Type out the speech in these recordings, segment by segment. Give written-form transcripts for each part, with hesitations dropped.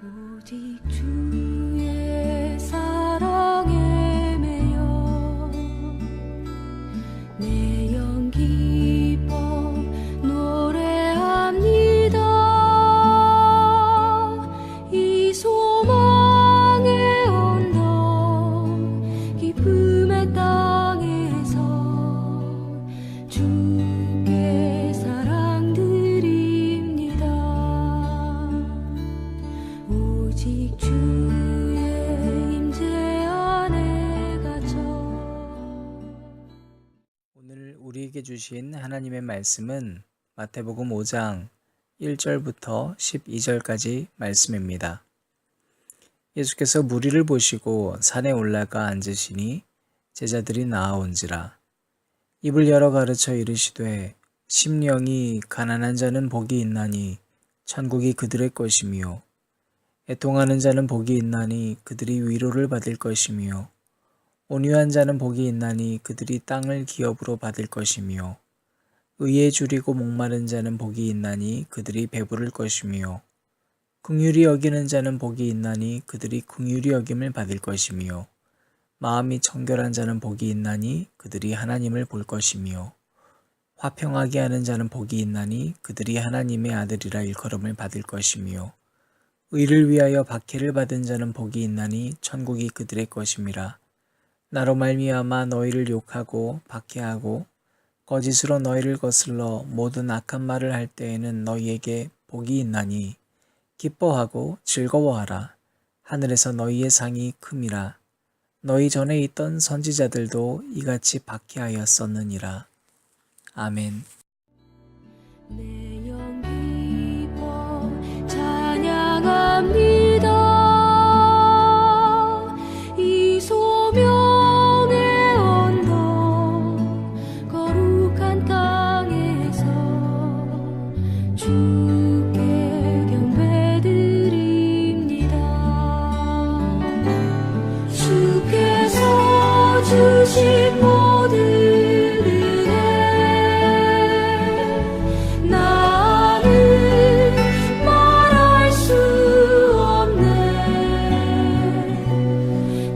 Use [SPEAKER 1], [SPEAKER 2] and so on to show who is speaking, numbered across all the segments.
[SPEAKER 1] 오직 주의 사랑에 매여 내 영 기뻐 노래합니다. 이 소망의 언덕 기쁨의 땅에서 주께 사랑 드립니다. 오직 주의 임재 안에 갇혀.
[SPEAKER 2] 오늘 우리에게 주신 하나님의 말씀은 마태복음 5장 1절부터 12절까지 말씀입니다. 예수께서 무리를 보시고 산에 올라가 앉으시니 제자들이 나아온지라. 입을 열어 가르쳐 이르시되 심령이 가난한 자는 복이 있나니 천국이 그들의 것이며 애통하는 자는 복이 있나니 그들이 위로를 받을 것이며 온유한 자는 복이 있나니 그들이 땅을 기업으로 받을 것이며 의에 줄이고 목마른 자는 복이 있나니 그들이 배부를 것이며 긍휼히 여기는 자는 복이 있나니 그들이 긍휼히 여김을 받을 것이며 마음이 청결한 자는 복이 있나니 그들이 하나님을 볼 것이며 화평하게 하는 자는 복이 있나니 그들이 하나님의 아들이라 일컬음을 받을 것이며 의를 위하여 박해를 받은 자는 복이 있나니 천국이 그들의 것임이라. 나로 말미암아 너희를 욕하고 박해하고 거짓으로 너희를 거슬러 모든 악한 말을 할 때에는 너희에게 복이 있나니 기뻐하고 즐거워하라. 하늘에서 너희의 상이 큼이라. 너희 전에 있던 선지자들도 이같이 박해하였었느니라. 아멘.
[SPEAKER 1] 내 영 기뻐 찬양합니다. 이 소명의 언덕 거룩한 땅에서 주께 경배드립니다. 주께서 주신 모든 은혜 나는 말할 수 없네.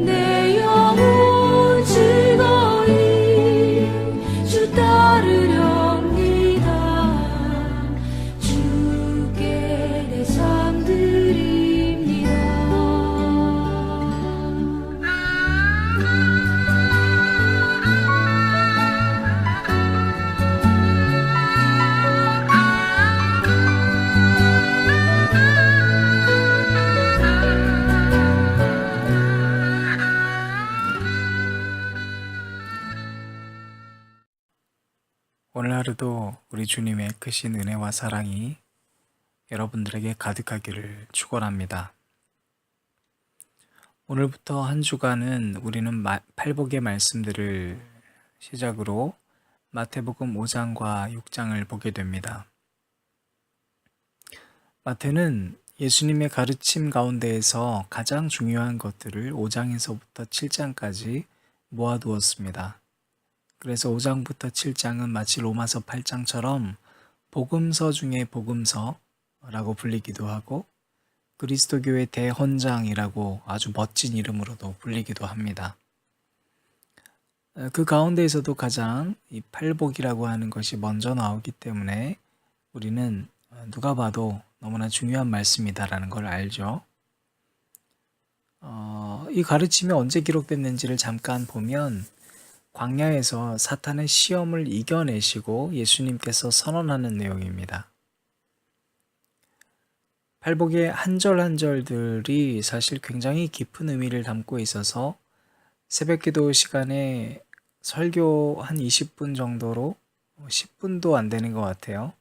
[SPEAKER 1] 내 영혼 즐거이 주 따르렵니다. 주께 내 삶 드립니다.
[SPEAKER 2] 오늘 하루도 우리 주님의 크신 은혜와 사랑이 여러분들에게 가득하기를 축원합니다. 오늘부터 한 주간은 우리는 팔복의 말씀들을 시작으로 마태복음 5장과 6장을 보게 됩니다. 마태는 예수님의 가르침 가운데에서 가장 중요한 것들을 5장에서부터 7장까지 모아두었습니다. 그래서 5장부터 7장은 마치 로마서 8장처럼 복음서 중에 복음서라고 불리기도 하고 그리스도교의 대헌장이라고 아주 멋진 이름으로도 불리기도 합니다. 그 가운데에서도 가장 이 팔복이라고 하는 것이 먼저 나오기 때문에 우리는 누가 봐도 너무나 중요한 말씀이다라는 걸 알죠. 이 가르침이 언제 기록됐는지를 잠깐 보면 광야에서 사탄의 시험을 이겨내시고 예수님께서 선언하는 내용입니다. 팔복의 한 절 한 절들이 사실 굉장히 깊은 의미를 담고 있어서 새벽기도 시간에 설교 한 20분 정도로 10분도 안 되는 것 같아요.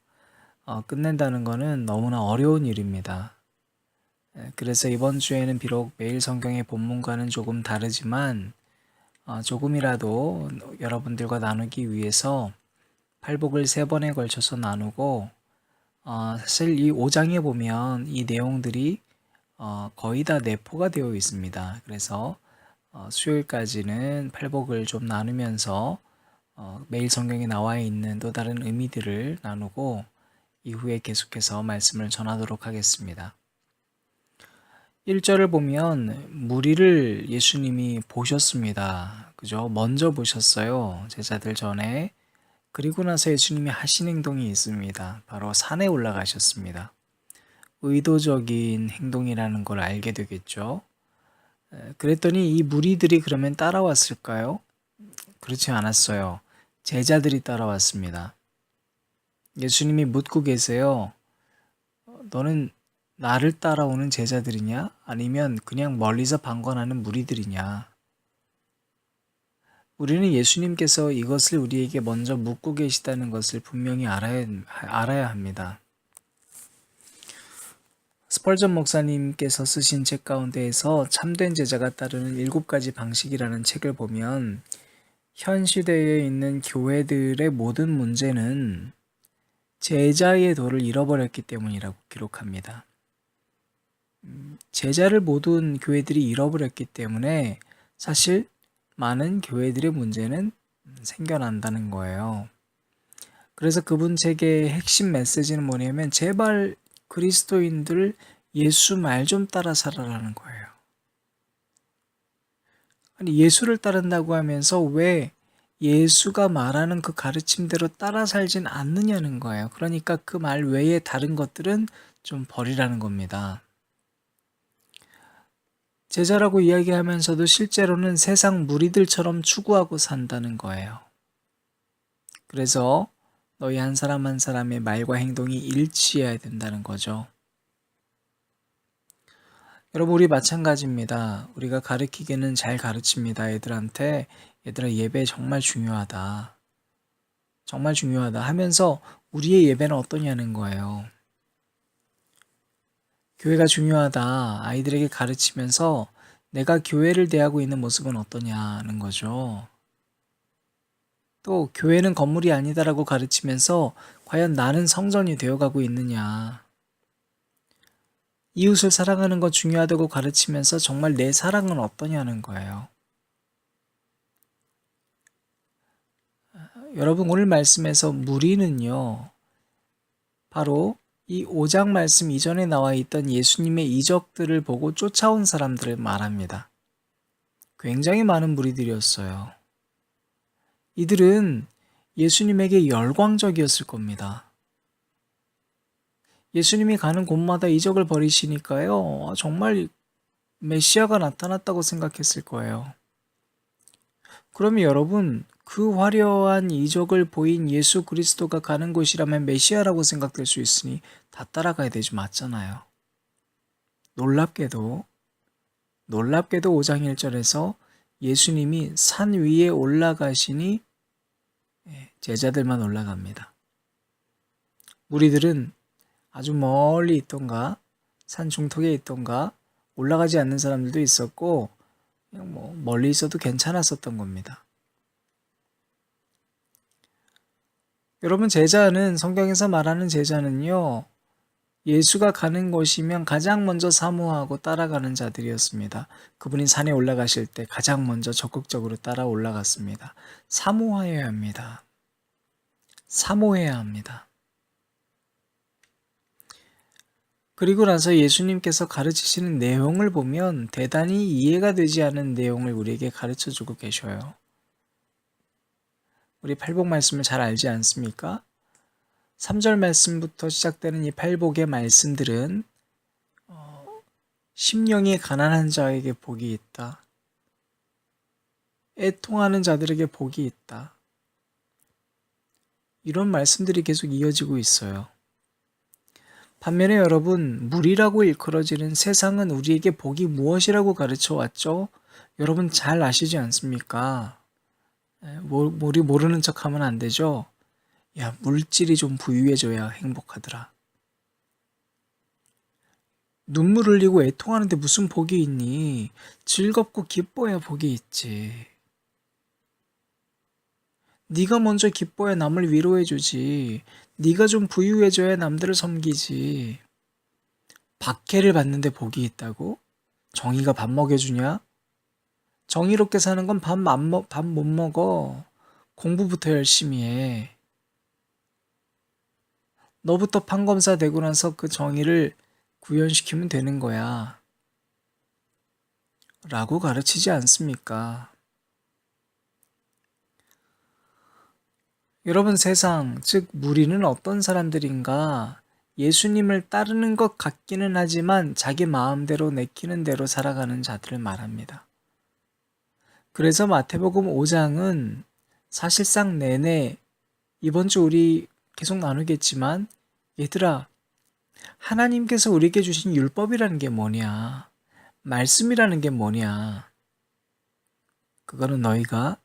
[SPEAKER 2] 끝낸다는 것은 너무나 어려운 일입니다. 그래서 이번 주에는 비록 매일 성경의 본문과는 조금 다르지만 조금이라도 여러분들과 나누기 위해서 팔복을 3번에 걸쳐서 나누고 사실 이 5장에 보면 이 내용들이 거의 다 내포가 되어 있습니다. 그래서 수요일까지는 팔복을 좀 나누면서 매일 성경에 나와 있는 또 다른 의미들을 나누고 이후에 계속해서 말씀을 전하도록 하겠습니다. 1절을 보면 무리를 예수님이 보셨습니다. 그죠? 먼저 보셨어요. 제자들 전에. 그리고 나서 예수님이 하신 행동이 있습니다. 바로 산에 올라가셨습니다. 의도적인 행동이라는 걸 알게 되겠죠. 그랬더니 이 무리들이 그러면 따라왔을까요? 그렇지 않았어요. 제자들이 따라왔습니다. 예수님이 묻고 계세요. 너는 나를 따라오는 제자들이냐? 아니면 그냥 멀리서 방관하는 무리들이냐? 우리는 예수님께서 이것을 우리에게 먼저 묻고 계시다는 것을 분명히 알아야 합니다. 스펄전 목사님께서 쓰신 책 가운데에서 참된 제자가 따르는 7가지 방식이라는 책을 보면 현 시대에 있는 교회들의 모든 문제는 제자의 도를 잃어버렸기 때문이라고 기록합니다. 제자를 모든 교회들이 잃어버렸기 때문에 사실 많은 교회들의 문제는 생겨난다는 거예요. 그래서 그분 책의 핵심 메시지는 뭐냐면 제발 그리스도인들 예수 말 좀 따라 살아라는 거예요. 아니 예수를 따른다고 하면서 왜 예수가 말하는 그 가르침대로 따라 살진 않느냐는 거예요. 그러니까 그 말 외에 다른 것들은 좀 버리라는 겁니다. 제자라고 이야기하면서도 실제로는 세상 무리들처럼 추구하고 산다는 거예요. 그래서 너희 한 사람 한 사람의 말과 행동이 일치해야 된다는 거죠. 여러분 우리 마찬가지입니다. 우리가 가르치기는 잘 가르칩니다. 애들한테 얘들아 예배 정말 중요하다. 정말 중요하다 하면서 우리의 예배는 어떠냐는 거예요. 교회가 중요하다. 아이들에게 가르치면서 내가 교회를 대하고 있는 모습은 어떠냐는 거죠. 또 교회는 건물이 아니다라고 가르치면서 과연 나는 성전이 되어가고 있느냐. 이웃을 사랑하는 것 중요하다고 가르치면서 정말 내 사랑은 어떠냐는 거예요. 여러분 오늘 말씀에서 무리는요. 바로 이 5장 말씀 이전에 나와 있던 예수님의 이적들을 보고 쫓아온 사람들을 말합니다. 굉장히 많은 무리들이었어요. 이들은 예수님에게 열광적이었을 겁니다. 예수님이 가는 곳마다 이적을 벌이시니까요. 정말 메시아가 나타났다고 생각했을 거예요. 그러면 여러분 그 화려한 이적을 보인 예수 그리스도가 가는 곳이라면 메시아라고 생각될 수 있으니 다 따라가야 되지 맞잖아요. 놀랍게도 5장 1절에서 예수님이 산 위에 올라가시니 제자들만 올라갑니다. 무리들은 아주 멀리 있던가 산 중턱에 있던가 올라가지 않는 사람들도 있었고 그냥 멀리 있어도 괜찮았었던 겁니다. 여러분 제자는 성경에서 말하는 제자는요. 예수가 가는 곳이면 가장 먼저 사모하고 따라가는 자들이었습니다. 그분이 산에 올라가실 때 가장 먼저 적극적으로 따라 올라갔습니다. 사모해야 합니다. 사모해야 합니다. 그리고 나서 예수님께서 가르치시는 내용을 보면 대단히 이해가 되지 않은 내용을 우리에게 가르쳐주고 계셔요. 우리 팔복 말씀을 잘 알지 않습니까? 3절 말씀부터 시작되는 이 팔복의 말씀들은 심령이 가난한 자에게 복이 있다. 애통하는 자들에게 복이 있다. 이런 말씀들이 계속 이어지고 있어요. 반면에 여러분, 물이라고 일컬어지는 세상은 우리에게 복이 무엇이라고 가르쳐 왔죠? 여러분 잘 아시지 않습니까? 우리 모르는 척 하면 안 되죠? 야, 물질이 좀 부유해져야 행복하더라. 눈물 흘리고 애통하는데 무슨 복이 있니? 즐겁고 기뻐야 복이 있지. 네가 먼저 기뻐야 남을 위로해주지. 네가 좀 부유해져야 남들을 섬기지. 박해를 받는데 복이 있다고? 정의가 밥 먹여주냐? 정의롭게 사는 건 밥 못 먹어. 공부부터 열심히 해. 너부터 판검사 되고 나서 그 정의를 구현시키면 되는 거야. 라고 가르치지 않습니까? 여러분, 세상, 즉 무리는 어떤 사람들인가? 예수님을 따르는 것 같기는 하지만 자기 마음대로 내키는 대로 살아가는 자들을 말합니다. 그래서 마태복음 5장은 사실상 내내 이번 주 우리 계속 나누겠지만, 얘들아, 하나님께서 우리에게 주신 율법이라는 게 뭐냐? 말씀이라는 게 뭐냐? 그거는 너희가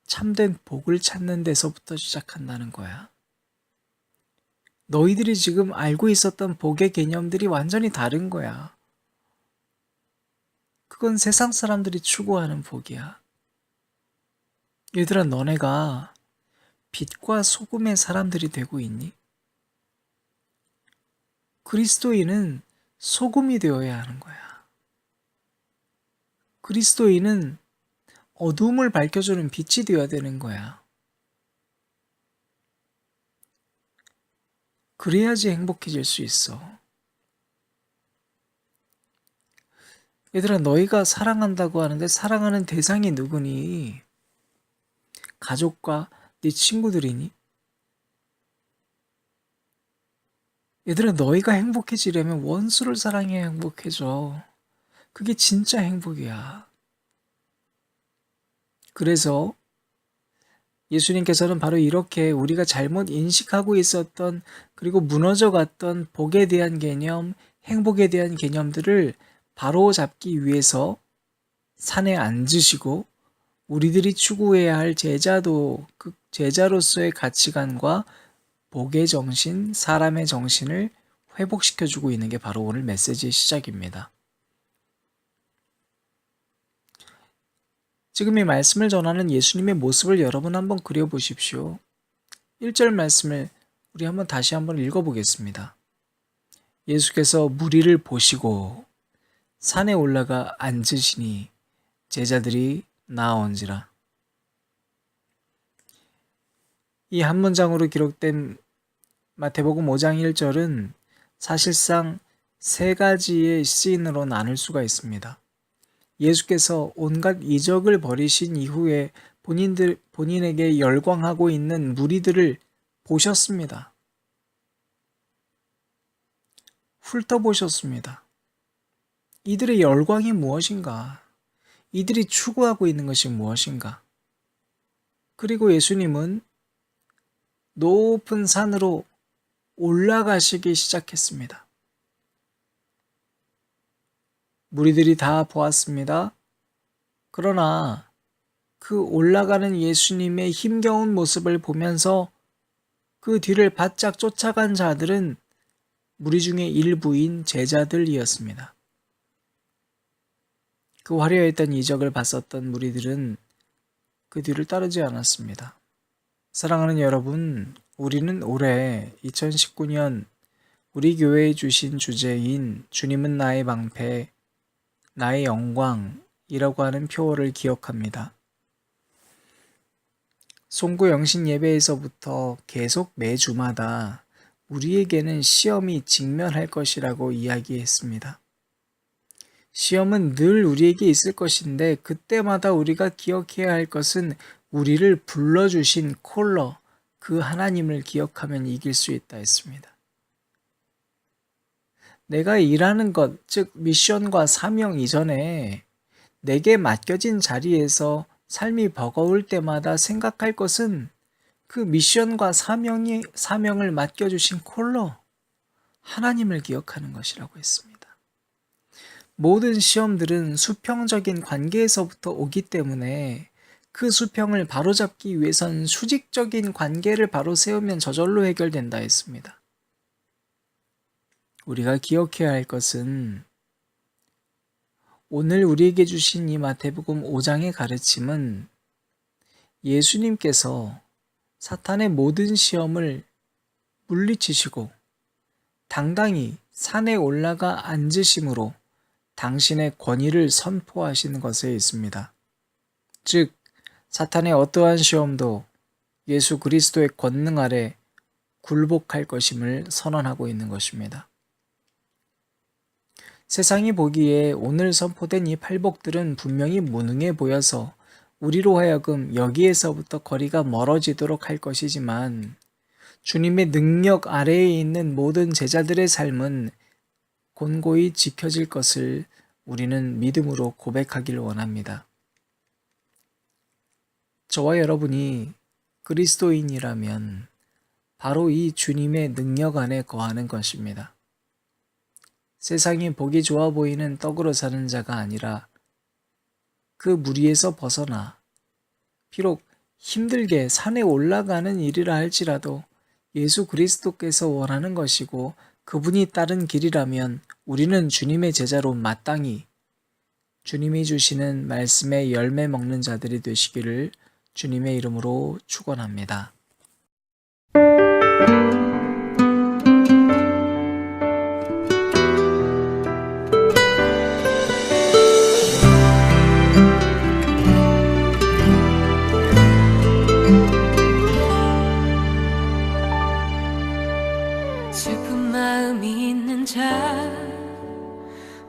[SPEAKER 2] 참된 복을 찾는 데서부터 시작한다는 거야. 너희들이 지금 알고 있었던 복의 개념들이 완전히 다른 거야. 그건 세상 사람들이 추구하는 복이야. 얘들아, 너네가 빛과 소금의 사람들이 되고 있니? 그리스도인은 소금이 되어야 하는 거야. 그리스도인은 어둠을 밝혀주는 빛이 되어야 되는 거야. 그래야지 행복해질 수 있어. 얘들아, 너희가 사랑한다고 하는데 사랑하는 대상이 누구니? 가족과 네 친구들이니? 얘들아, 너희가 행복해지려면 원수를 사랑해야 행복해져. 그게 진짜 행복이야. 그래서 예수님께서는 바로 이렇게 우리가 잘못 인식하고 있었던, 그리고 무너져 갔던 복에 대한 개념, 행복에 대한 개념들을 바로 잡기 위해서 산에 앉으시고 우리들이 추구해야 할 그 제자로서의 가치관과 복의 정신, 사람의 정신을 회복시켜주고 있는 게 바로 오늘 메시지의 시작입니다. 지금 이 말씀을 전하는 예수님의 모습을 여러분 한번 그려보십시오. 1절 말씀을 우리 다시 한번 읽어보겠습니다. 예수께서 무리를 보시고 산에 올라가 앉으시니 제자들이 나아온지라. 이 한 문장으로 기록된 마태복음 5장 1절은 사실상 세 가지의 씬으로 나눌 수가 있습니다. 예수께서 온갖 이적을 벌이신 이후에 본인에게 열광하고 있는 무리들을 보셨습니다. 훑어보셨습니다. 이들의 열광이 무엇인가? 이들이 추구하고 있는 것이 무엇인가? 그리고 예수님은 높은 산으로 올라가시기 시작했습니다. 무리들이 다 보았습니다. 그러나 그 올라가는 예수님의 힘겨운 모습을 보면서 그 뒤를 바짝 쫓아간 자들은 무리 중에 일부인 제자들이었습니다. 그 화려했던 이적을 봤었던 무리들은 그 뒤를 따르지 않았습니다. 사랑하는 여러분, 우리는 올해 2019년 우리 교회에 주신 주제인 주님은 나의 방패, 나의 영광이라고 하는 표어를 기억합니다. 송구 영신 예배에서부터 계속 매주마다 우리에게는 시험이 직면할 것이라고 이야기했습니다. 시험은 늘 우리에게 있을 것인데 그때마다 우리가 기억해야 할 것은 우리를 불러주신 콜러, 그 하나님을 기억하면 이길 수 있다 했습니다. 내가 일하는 것, 즉 미션과 사명 이전에 내게 맡겨진 자리에서 삶이 버거울 때마다 생각할 것은 그 미션과 사명을 맡겨주신 콜러, 하나님을 기억하는 것이라고 했습니다. 모든 시험들은 수평적인 관계에서부터 오기 때문에 그 수평을 바로잡기 위해선 수직적인 관계를 바로 세우면 저절로 해결된다 했습니다. 우리가 기억해야 할 것은 오늘 우리에게 주신 이 마태복음 5장의 가르침은 예수님께서 사탄의 모든 시험을 물리치시고 당당히 산에 올라가 앉으심으로 당신의 권위를 선포하시는 것에 있습니다. 즉, 사탄의 어떠한 시험도 예수 그리스도의 권능 아래 굴복할 것임을 선언하고 있는 것입니다. 세상이 보기에 오늘 선포된 이 팔복들은 분명히 무능해 보여서 우리로 하여금 여기에서부터 거리가 멀어지도록 할 것이지만 주님의 능력 아래에 있는 모든 제자들의 삶은 곤고히 지켜질 것을 우리는 믿음으로 고백하기를 원합니다. 저와 여러분이 그리스도인이라면 바로 이 주님의 능력 안에 거하는 것입니다. 세상이 보기 좋아 보이는 떡으로 사는 자가 아니라 그 무리에서 벗어나 비록 힘들게 산에 올라가는 일이라 할지라도 예수 그리스도께서 원하는 것이고 그분이 따른 길이라면 우리는 주님의 제자로 마땅히 주님이 주시는 말씀의 열매 먹는 자들이 되시기를 주님의 이름으로 축원합니다.
[SPEAKER 1] 슬픈 마음이 있는 자,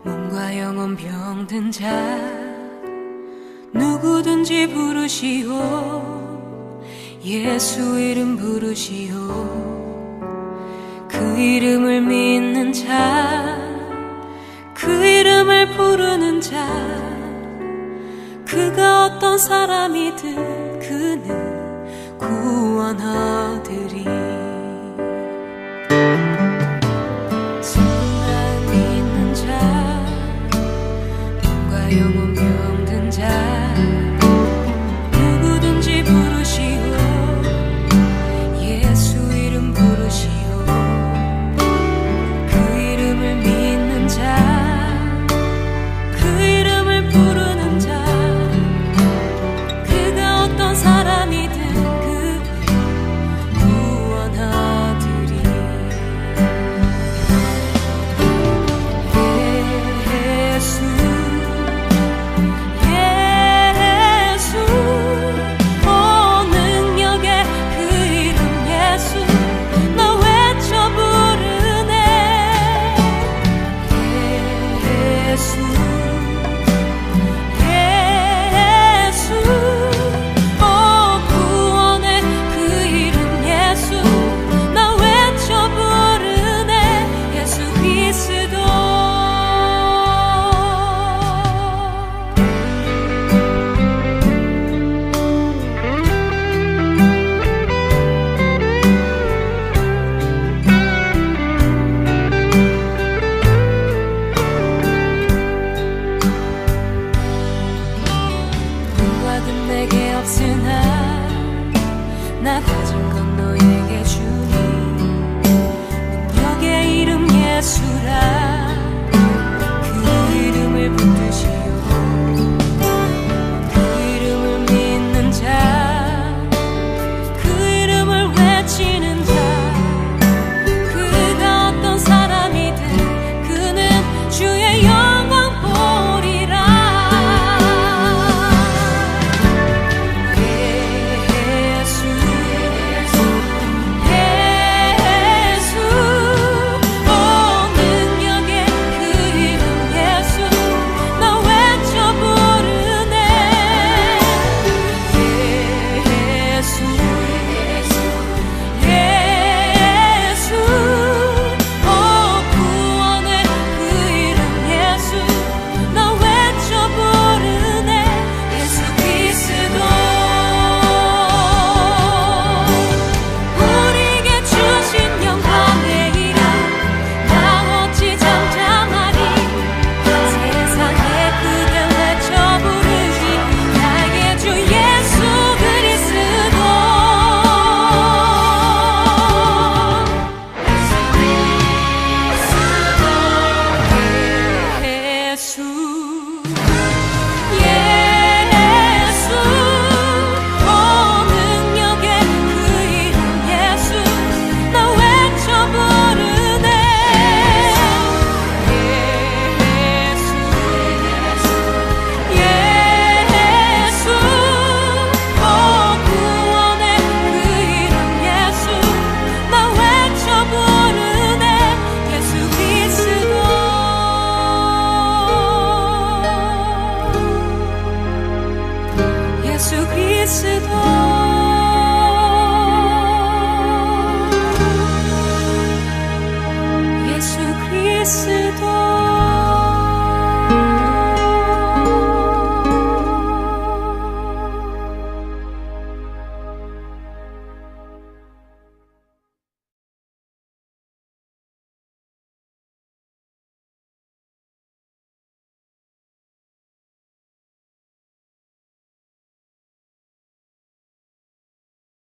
[SPEAKER 1] 몸과 영혼 병든 자, 누구든지 부르시오. 예수 이름 부르시오. 그 이름을 믿는 자, 그 이름을 부르는 자, 그가 어떤 사람이든 그는 구원하리라.